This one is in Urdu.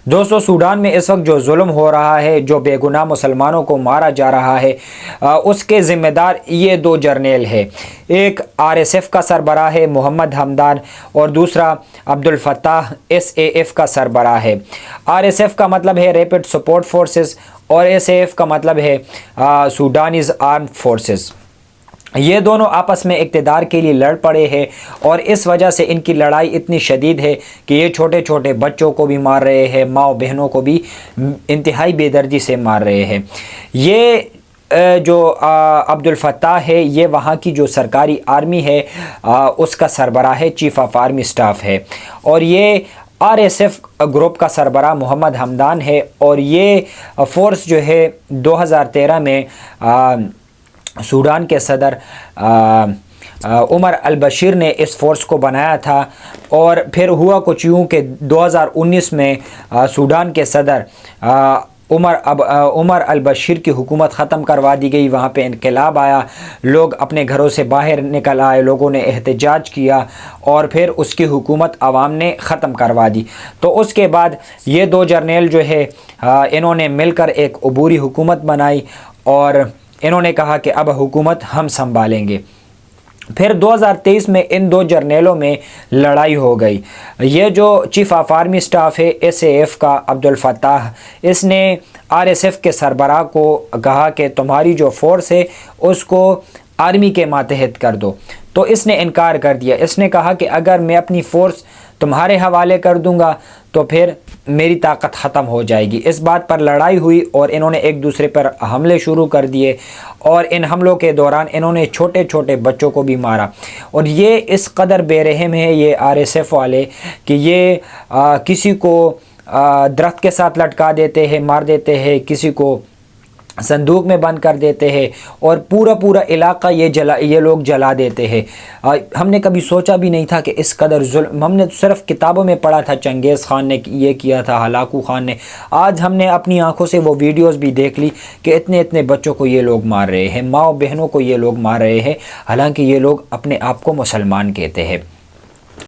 دوستو سوڈان میں اس وقت جو ظلم ہو رہا ہے، جو بے گناہ مسلمانوں کو مارا جا رہا ہے، اس کے ذمہ دار یہ دو جرنیل ہیں۔ ایک RSF کا سربراہ ہے محمد حمدان، اور دوسرا عبدالفتاح SAF کا سربراہ ہے۔ RSF کا مطلب ہے ریپڈ سپورٹ فورسز، اور SAF کا مطلب ہے سوڈانیز آرمڈ فورسز۔ یہ دونوں آپس میں اقتدار کے لیے لڑ پڑے ہیں، اور اس وجہ سے ان کی لڑائی اتنی شدید ہے کہ یہ چھوٹے چھوٹے بچوں کو بھی مار رہے ہیں، ماں بہنوں کو بھی انتہائی بے دردی سے مار رہے ہیں۔ یہ جو عبدالفتاح ہے، یہ وہاں کی جو سرکاری آرمی ہے اس کا سربراہ ہے، چیف آف آرمی سٹاف ہے، اور یہ RSF گروپ کا سربراہ محمد حمدان ہے۔ اور یہ فورس جو ہے 2013 میں سوڈان کے صدر عمر البشیر نے اس فورس کو بنایا تھا، اور پھر ہوا کچھ یوں کہ 2019 میں سوڈان کے صدر عمر البشیر کی حکومت ختم کروا دی گئی۔ وہاں پہ انقلاب آیا، لوگ اپنے گھروں سے باہر نکل آئے، لوگوں نے احتجاج کیا، اور پھر اس کی حکومت عوام نے ختم کروا دی۔ تو اس کے بعد یہ دو جرنیل جو ہے انہوں نے مل کر ایک عبوری حکومت بنائی، اور انہوں نے کہا کہ اب حکومت ہم سنبھالیں گے۔ پھر 2023 میں ان دو جرنیلوں میں لڑائی ہو گئی۔ یہ جو چیف آف آرمی سٹاف ہے SAF کا عبدالفتاح، اس نے RSF کے سربراہ کو کہا کہ تمہاری جو فورس ہے اس کو آرمی کے ماتحت کر دو، تو اس نے انکار کر دیا۔ اس نے کہا کہ اگر میں اپنی فورس تمہارے حوالے کر دوں گا تو پھر میری طاقت ختم ہو جائے گی۔ اس بات پر لڑائی ہوئی، اور انہوں نے ایک دوسرے پر حملے شروع کر دیے، اور ان حملوں کے دوران انہوں نے چھوٹے چھوٹے بچوں کو بھی مارا۔ اور یہ اس قدر بے رحم ہے یہ RSF والے کہ یہ کسی کو درخت کے ساتھ لٹکا دیتے ہیں، مار دیتے ہیں، کسی کو صندوق میں بند کر دیتے ہیں، اور پورا علاقہ یہ لوگ جلا دیتے ہیں۔ ہم نے کبھی سوچا بھی نہیں تھا کہ اس قدر ظلم، ہم نے صرف کتابوں میں پڑھا تھا چنگیز خان نے یہ کیا تھا، ہلاکو خان نے۔ آج ہم نے اپنی آنکھوں سے وہ ویڈیوز بھی دیکھ لی کہ اتنے بچوں کو یہ لوگ مار رہے ہیں، ماں بہنوں کو یہ لوگ مار رہے ہیں، حالانکہ یہ لوگ اپنے آپ کو مسلمان کہتے ہیں۔